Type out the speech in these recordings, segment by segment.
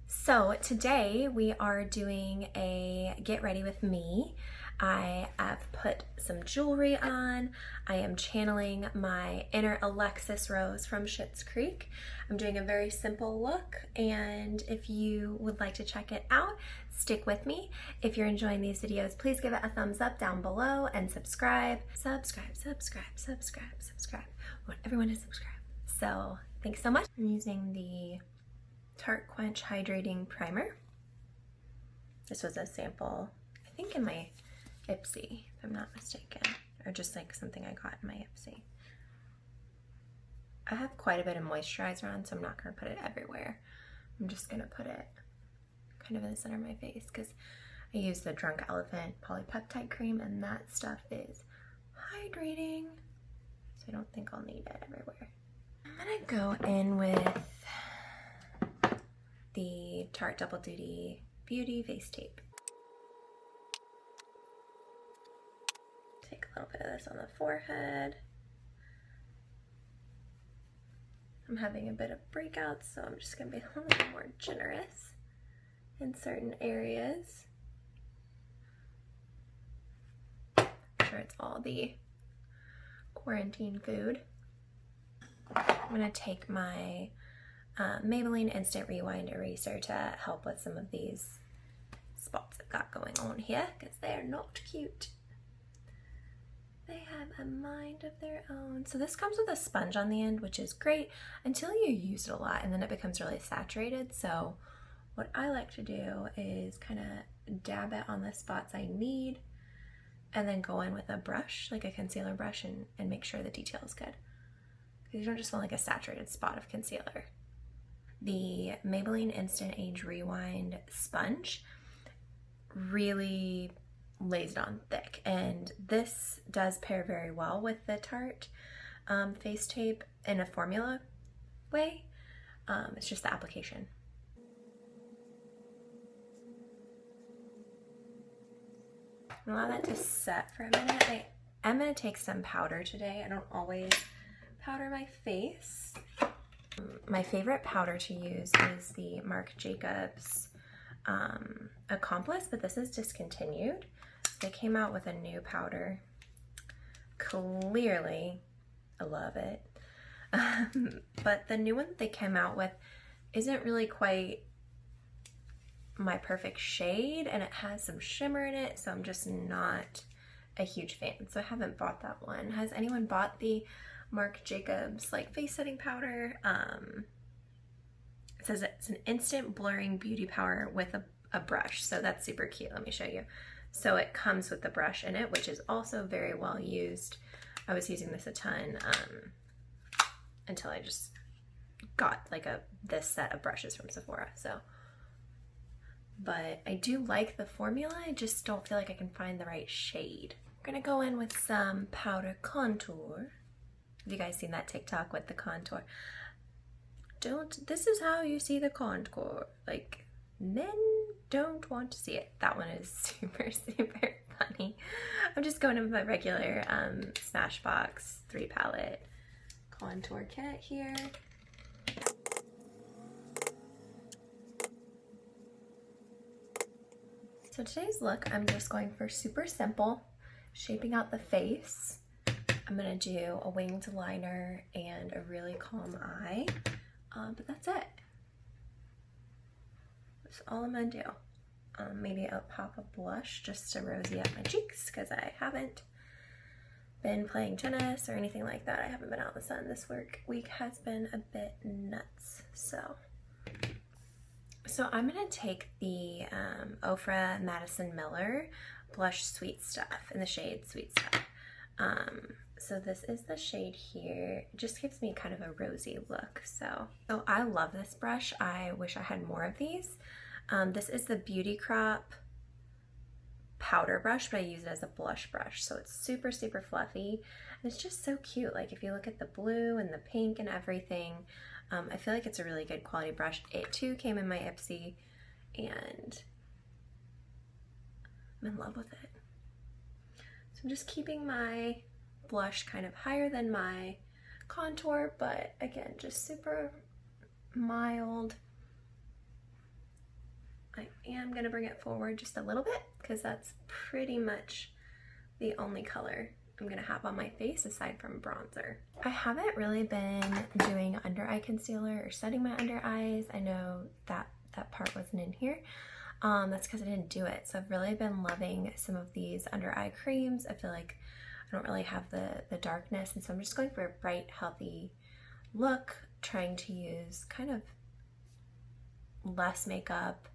So today we are doing a get ready with me. I have put some jewelry on. I am channeling my inner Alexis Rose from Schitt's Creek. I'm doing a very simple look, and if you would like to check it out, stick with me. If you're enjoying these videos, please give it a thumbs up down below and subscribe. Subscribe. I want everyone to subscribe. So thanks so much. I'm using the Tarte Quench Hydrating Primer. This was a sample, I think in my Ipsy, if I'm not mistaken, or just like something I got in my Ipsy. I have quite a bit of moisturizer on, so I'm not going to put it everywhere. I'm just going to put it kind of in the center of my face because I use the Drunk Elephant Polypeptide cream, and that stuff is hydrating, so I don't think I'll need it everywhere. I'm going to go in with the Tarte Double Duty Beauty Face Tape. Take a little bit of this on the forehead. I'm having a bit of breakouts, so I'm just going to be a little more generous in certain areas. I'm sure it's all the quarantine food. I'm going to take my Maybelline Instant Rewind Eraser to help with some of these spots I've got going on here because they're not cute. They have a mind of their own. So this comes with a sponge on the end, which is great until you use it a lot and then it becomes really saturated. So what I like to do is kind of dab it on the spots I need and then go in with a brush, like a concealer brush, and make sure the detail is good. Because you don't just want like a saturated spot of concealer. The Maybelline Instant Age Rewind sponge really lays it on thick, and this does pair very well with the Tarte face tape in a formula way. It's just the application. Allow that to set for a minute. I am going to take some powder today. I don't always powder my face. My favorite powder to use is the Marc Jacobs Accomplice, but this is discontinued. They came out with a new powder. Clearly, I love it. But the new one that they came out with isn't really quite my perfect shade, and it has some shimmer in it, so I'm just not a huge fan. So I haven't bought that one. Has anyone bought the Marc Jacobs like face setting powder? It says it's an instant blurring beauty powder with a brush, so that's super cute. Let me show you. So it comes with the brush in it, which is also very well used. I was using this a ton until I just got like this set of brushes from Sephora. So, but I do like the formula. I just don't feel like I can find the right shade. I'm gonna go in with some powder contour. Have you guys seen that TikTok with the contour? This is how you see the contour. Like, men don't want to see it. That one is super funny. I'm just going in with my regular Smashbox 3 palette contour kit here. So today's look, I'm just going for super simple, shaping out the face. I'm gonna do a winged liner and a really calm eye, but that's it. That's all I'm gonna do. Maybe a pop of blush just to rosy up my cheeks because I haven't been playing tennis or anything like that. I haven't been out in the sun. This week has been a bit nuts. So I'm gonna take the Ofra Madison Miller Blush Sweet Stuff in the shade Sweet Stuff. So this is the shade here. It just gives me kind of a rosy look. So I love this brush. I wish I had more of these. This is the Beauty Crop powder brush, but I use it as a blush brush. So it's super fluffy. And it's just so cute. Like if you look at the blue and the pink and everything, I feel like it's a really good quality brush. It too came in my Ipsy, and I'm in love with it. So I'm just keeping my blush kind of higher than my contour, but again, just super mild I am gonna bring it forward just a little bit because that's pretty much the only color I'm gonna have on my face aside from bronzer. I haven't really been doing under eye concealer or setting my under eyes. I know that part wasn't in here. That's because I didn't do it. So I've really been loving some of these under eye creams. I feel like I don't really have the darkness, and so I'm just going for a bright, healthy look, trying to use kind of less makeup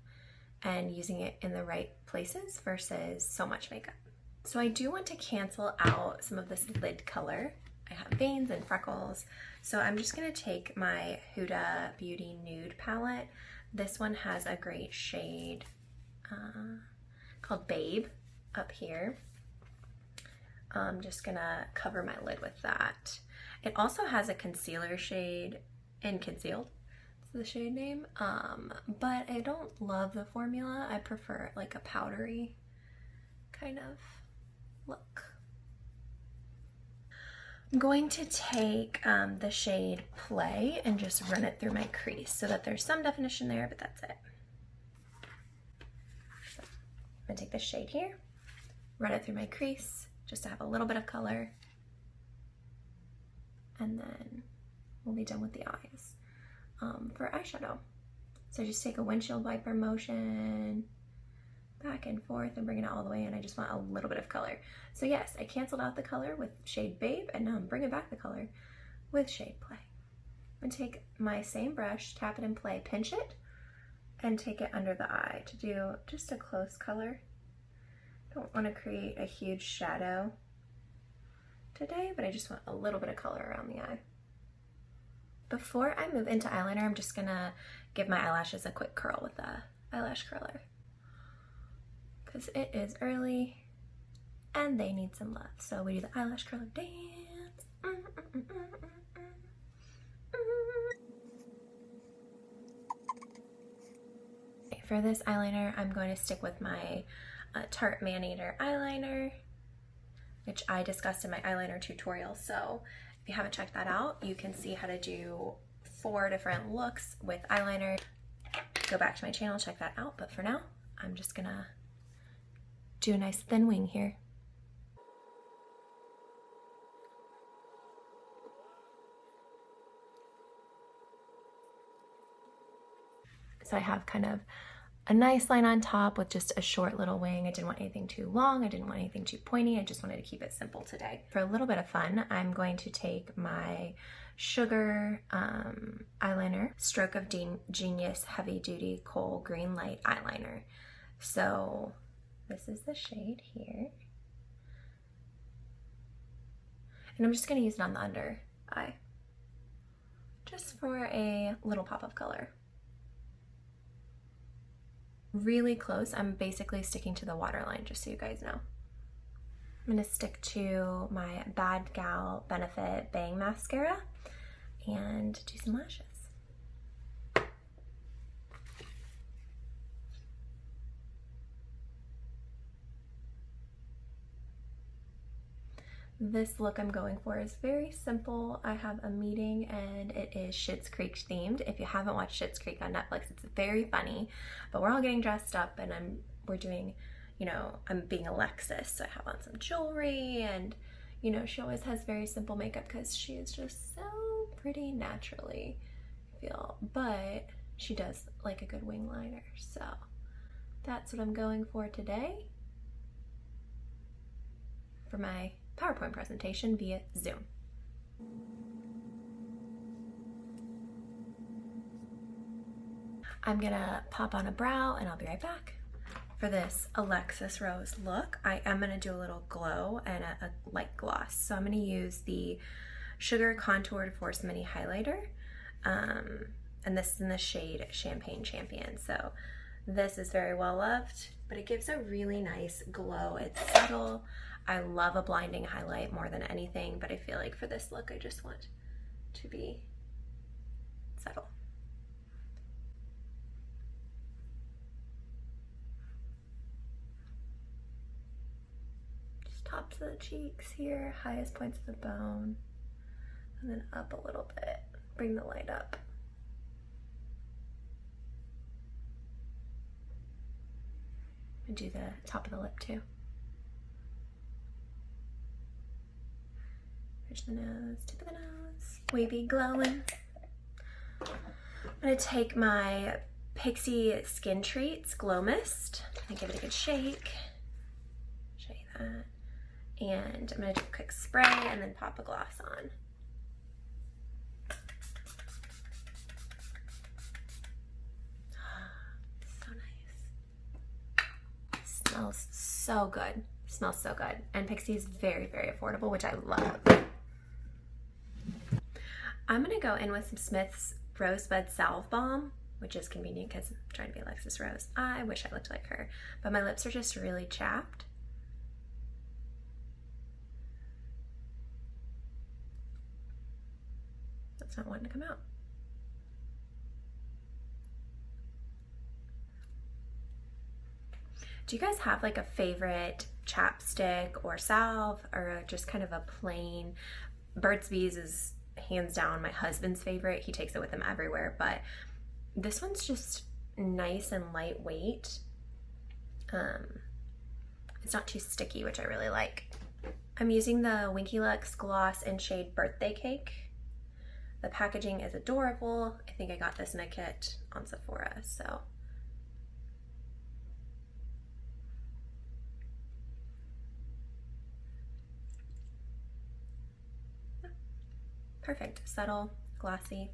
and using it in the right places versus so much makeup. So I do want to cancel out some of this lid color. I have veins and freckles, so I'm just gonna take my Huda Beauty Nude palette. This one has a great shade called Babe up here. I'm just gonna cover my lid with that. It also has a concealer shade in Concealed, it's the shade name, but I don't love the formula. I prefer like a powdery kind of look. I'm going to take the shade Play and just run it through my crease so that there's some definition there, but that's it. So I'm gonna take this shade here, run it through my crease just to have a little bit of color, and then we'll be done with the eyes. For eyeshadow, so just take a windshield wiper motion back and forth and bring it all the way in. I just want a little bit of color. So yes, I canceled out the color with shade Babe, and now I'm bringing back the color with shade Play. I'm gonna take my same brush, tap it in Play, pinch it, and take it under the eye to do just a close color. Don't want to create a huge shadow today, but I just want a little bit of color around the eye. Before I move into eyeliner, I'm just gonna give my eyelashes a quick curl with the eyelash curler, because it is early and they need some love. So we do the eyelash curler dance. For this eyeliner, I'm going to stick with my Tarte Mayonnaise eyeliner, which I discussed in my eyeliner tutorial. So if you haven't checked that out, you can see how to do 4 different looks with eyeliner. Go back to my channel, check that out. But for now, I'm just gonna do a nice thin wing here. So I have kind of a nice line on top with just a short little wing. I didn't want anything too long. I didn't want anything too pointy. I just wanted to keep it simple today. For a little bit of fun, I'm going to take my Sugar eyeliner, Stroke of Genius Heavy Duty Kohl Green Light Eyeliner. So this is the shade here. And I'm just gonna use it on the under eye, just for a little pop of color. Really close. I'm basically sticking to the waterline, just so you guys know. I'm gonna stick to my Bad Gal Benefit Bang Mascara and do some lashes. This look I'm going for is very simple. I have a meeting and it is Schitt's Creek themed. If you haven't watched Schitt's Creek on Netflix, it's very funny, but we're all getting dressed up and we're doing, you know, I'm being Alexis, so I have on some jewelry, and you know, she always has very simple makeup because she is just so pretty naturally, I feel, but she does like a good wing liner, so that's what I'm going for today for my PowerPoint presentation via Zoom. I'm gonna pop on a brow and I'll be right back. For this Alexis Rose look, I am gonna do a little glow and a light gloss. So I'm gonna use the Sugar Contoured Force Mini Highlighter, and this is in the shade Champagne Champion. So this is very well loved, but it gives a really nice glow. It's subtle. I love a blinding highlight more than anything, but I feel like for this look, I just want to be subtle. Just tops of the cheeks here, highest points of the bone, and then up a little bit. Bring the light up. And do the top of the lip too. Bridge the nose, tip of the nose, wavy glowing. I'm gonna take my Pixie Skin Treats Glow Mist and give it a good shake. Show you that. And I'm gonna do a quick spray and then pop a gloss on. So nice. Smells so good. Smells so good. And Pixie is very, very affordable, which I love. I'm gonna go in with some Smith's Rosebud Salve Balm, which is convenient because I'm trying to be Alexis Rose. I wish I looked like her, but my lips are just really chapped. That's not wanting to come out. Do you guys have like a favorite chapstick or salve, or just kind of a plain? Burt's Bees is hands down my husband's favorite. He takes it with him everywhere, but this one's just nice and lightweight. It's not too sticky, which I really like. I'm using the Winky Lux Gloss in shade Birthday Cake. The packaging is adorable. I think I got this in a kit on Sephora, so. Perfect, subtle, glossy.